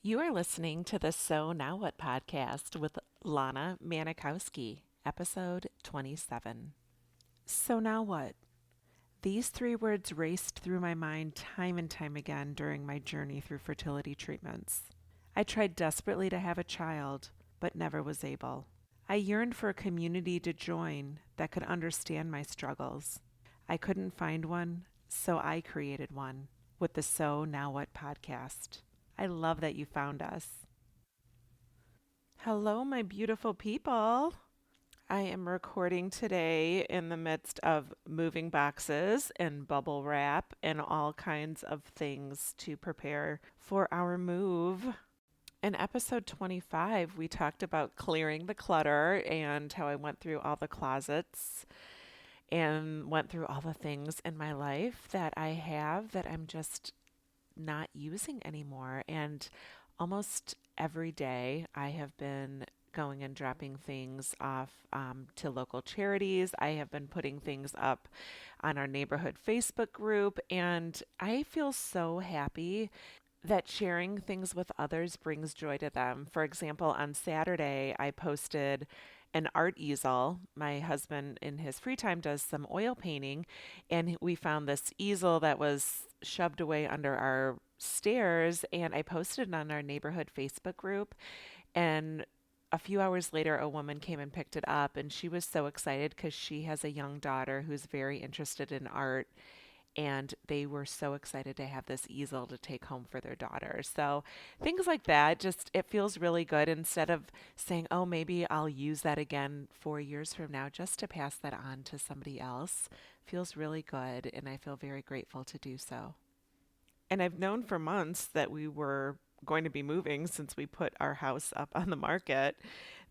You are listening to the So Now What podcast with Lana Manikowski, episode 27. So now what? These three words raced through my mind time and time again during my journey through fertility treatments. I tried desperately to have a child, but never was able. I yearned for a community to join that could understand my struggles. I couldn't find one, so I created one with the So Now What podcast. I love that you found us. Hello, my beautiful people. I am recording today in the midst of moving boxes and bubble wrap and all kinds of things to prepare for our move. In episode 25, we talked about clearing the clutter and how I went through all the closets and went through all the things in my life that I have that I'm just not using anymore. And almost every day I have been going and dropping things off to local charities. I have been putting things up on our neighborhood Facebook group, and I feel so happy that sharing things with others brings joy to them. For example, on Saturday, I posted an art easel. My husband, in his free time, does some oil painting, and we found this easel that was shoved away under our stairs, and I posted it on our neighborhood Facebook group. And a few hours later, a woman came and picked it up, and she was so excited because she has a young daughter who's very interested in art, and they were so excited to have this easel to take home for their daughter. So things like that, just it feels really good instead of saying, oh, maybe I'll use that again 4 years from now, just to pass that on to somebody else feels really good, and I feel very grateful to do so. And I've known for months that we were going to be moving since we put our house up on the market.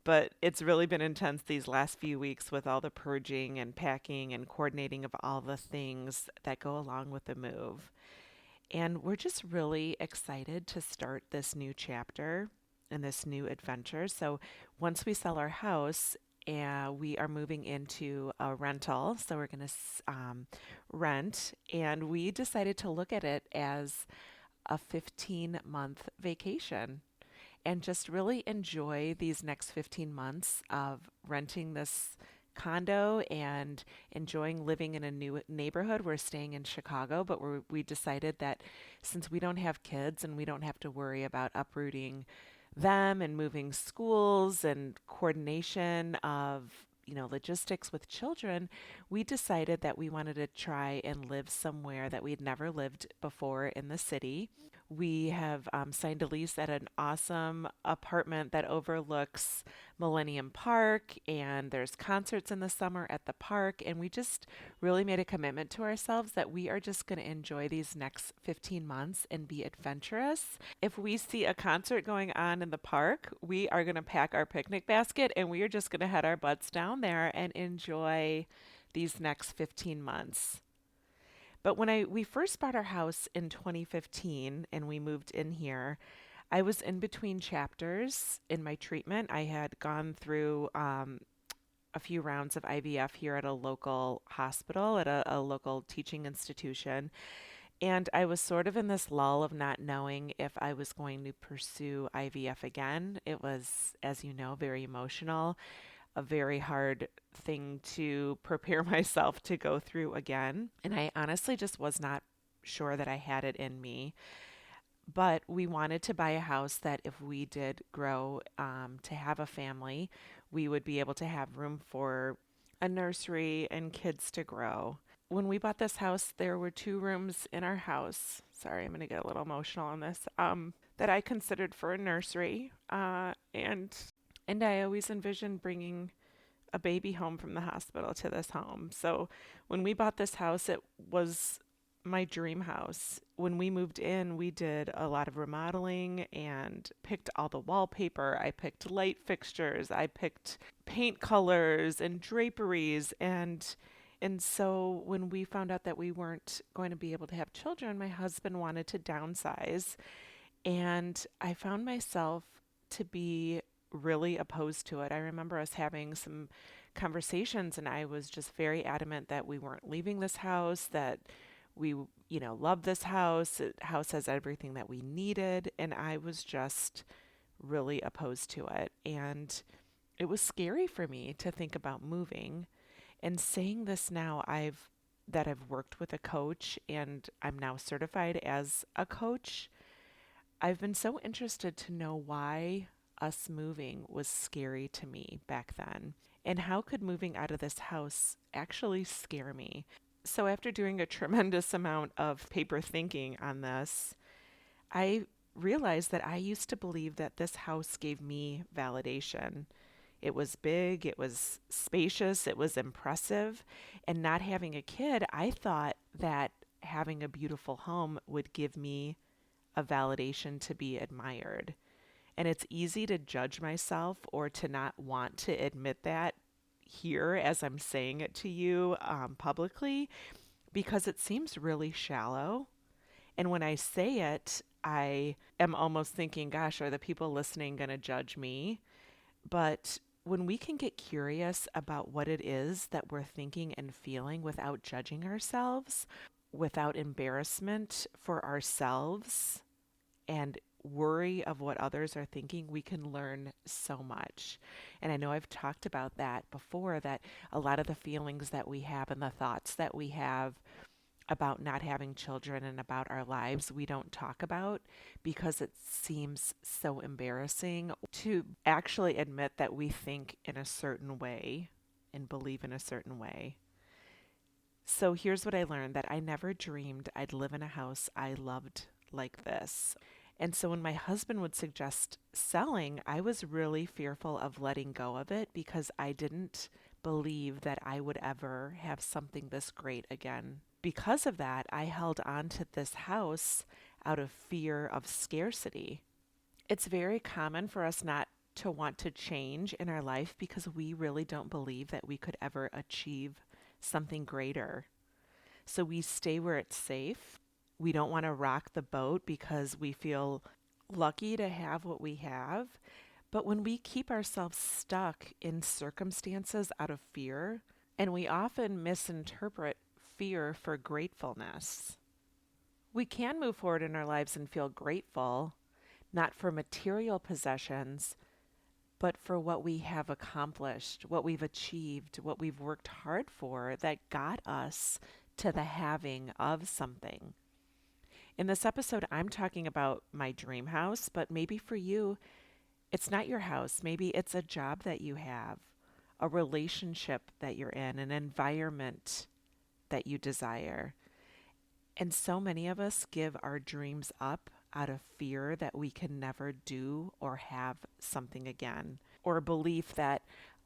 But it's really been intense these last few weeks with all the purging and packing and coordinating of all the things that go along with the move. And we're just really excited to start this new chapter and this new adventure. So once we sell our house, we are moving into a rental. So we're going to rent. And we decided to look at it as a 15-month vacation and just really enjoy these next 15 months of renting this condo and enjoying living in a new neighborhood. We're staying in Chicago, but we decided that since we don't have kids and we don't have to worry about uprooting them and moving schools and coordination of logistics with children, we decided that we wanted to try and live somewhere that we'd never lived before in the city. We have signed a lease at an awesome apartment that overlooks Millennium Park, and there's concerts in the summer at the park. And we just really made a commitment to ourselves that we are just going to enjoy these next 15 months and be adventurous. If we see a concert going on in the park, we are going to pack our picnic basket and we are just going to head our butts down there and enjoy these next 15 months. But when we first bought our house in 2015 and we moved in here, I was in between chapters in my treatment. I had gone through a few rounds of IVF here at a local hospital, at a local teaching institution. And I was sort of in this lull of not knowing if I was going to pursue IVF again. It was, as you know, very emotional, a very hard thing to prepare myself to go through again. And I honestly just was not sure that I had it in me. But we wanted to buy a house that if we did grow to have a family, we would be able to have room for a nursery and kids to grow. When we bought this house, there were two rooms in our house. Sorry, I'm going to get a little emotional on this. That I considered for a nursery. And I always envisioned bringing a baby home from the hospital to this home. So when we bought this house, it was my dream house. When we moved in, we did a lot of remodeling and picked all the wallpaper. I picked light fixtures. I picked paint colors and draperies. And so when we found out that we weren't going to be able to have children, my husband wanted to downsize. And I found myself to be really opposed to it. I remember us having some conversations, and I was just very adamant that we weren't leaving this house, that we love this house. The house has everything that we needed. And I was just really opposed to it. And it was scary for me to think about moving. And saying this now, I've worked with a coach and I'm now certified as a coach. I've been so interested to know why us moving was scary to me back then. And how could moving out of this house actually scare me? So, after doing a tremendous amount of paper thinking on this, I realized that I used to believe that this house gave me validation. It was big, it was spacious, it was impressive. And not having a kid, I thought that having a beautiful home would give me a validation to be admired. And it's easy to judge myself or to not want to admit that here as I'm saying it to you publicly because it seems really shallow. And when I say it, I am almost thinking, gosh, are the people listening going to judge me? But when we can get curious about what it is that we're thinking and feeling without judging ourselves, without embarrassment for ourselves, and worry of what others are thinking, we can learn so much. And I know I've talked about that before, that a lot of the feelings that we have and the thoughts that we have about not having children and about our lives, we don't talk about because it seems so embarrassing to actually admit that we think in a certain way and believe in a certain way. So here's what I learned, that I never dreamed I'd live in a house I loved like this. And so when my husband would suggest selling, I was really fearful of letting go of it because I didn't believe that I would ever have something this great again. Because of that, I held on to this house out of fear of scarcity. It's very common for us not to want to change in our life because we really don't believe that we could ever achieve something greater. So we stay where it's safe. We don't want to rock the boat because we feel lucky to have what we have. But when we keep ourselves stuck in circumstances out of fear, and we often misinterpret fear for gratefulness, we can move forward in our lives and feel grateful, not for material possessions, but for what we have accomplished, what we've achieved, what we've worked hard for that got us to the having of something. In this episode, I'm talking about my dream house, but maybe for you, it's not your house. Maybe it's a job that you have, a relationship that you're in, an environment that you desire. And so many of us give our dreams up out of fear that we can never do or have something again, or a belief that,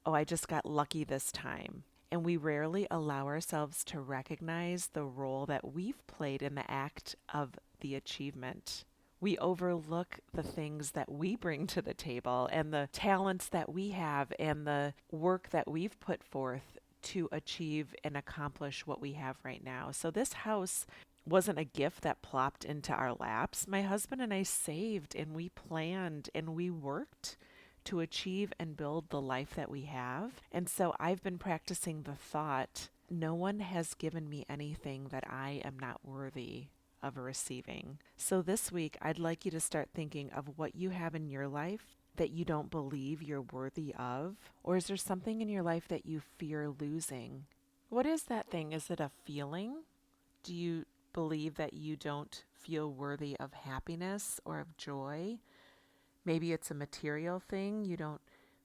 oh, I just got lucky this time. And we rarely allow ourselves to recognize the role that we've played in the act of the achievement. We overlook the things that we bring to the table and the talents that we have and the work that we've put forth to achieve and accomplish what we have right now. So this house wasn't a gift that plopped into our laps. My husband and I saved and we planned and we worked to achieve and build the life that we have. And so I've been practicing the thought, no one has given me anything that I am not worthy of receiving. So this week, I'd like you to start thinking of what you have in your life that you don't believe you're worthy of. Or is there something in your life that you fear losing? What is that thing? Is it a feeling? Do you believe that you don't feel worthy of happiness or of joy? Maybe it's a material thing. You don't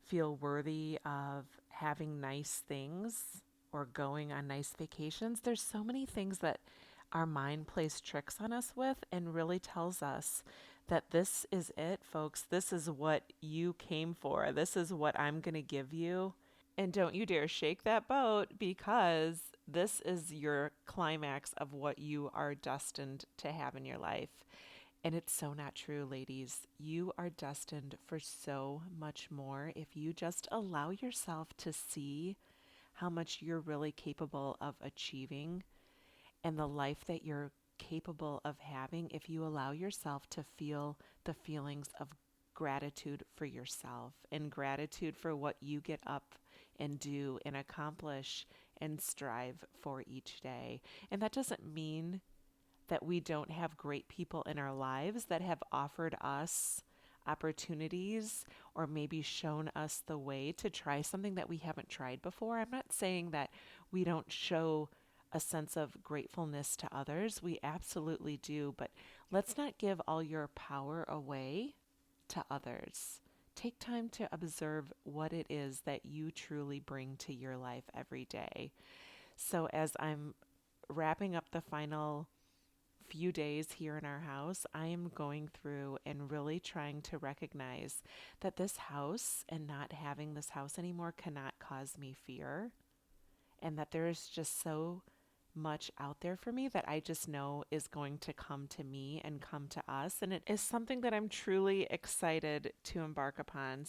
feel worthy of having nice things or going on nice vacations. There's so many things that our mind plays tricks on us with and really tells us that this is it, folks. This is what you came for. This is what I'm going to give you. And don't you dare shake that boat because this is your climax of what you are destined to have in your life. And it's so not true, ladies. You are destined for so much more if you just allow yourself to see how much you're really capable of achieving and the life that you're capable of having if you allow yourself to feel the feelings of gratitude for yourself and gratitude for what you get up and do and accomplish and strive for each day. And that doesn't mean that we don't have great people in our lives that have offered us opportunities or maybe shown us the way to try something that we haven't tried before. I'm not saying that we don't show a sense of gratefulness to others. We absolutely do, but let's not give all your power away to others. Take time to observe what it is that you truly bring to your life every day. So, as I'm wrapping up the final few days here in our house, I am going through and really trying to recognize that this house and not having this house anymore cannot cause me fear, and that there is just so much out there for me that I just know is going to come to me and come to us. And it is something that I'm truly excited to embark upon.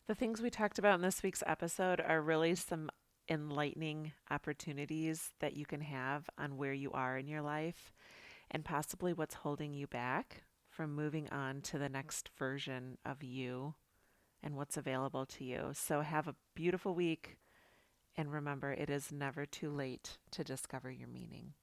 The things we talked about in this week's episode are really some enlightening opportunities that you can have on where you are in your life and possibly what's holding you back from moving on to the next version of you and what's available to you. So have a beautiful week, and remember, it is never too late to discover your meaning.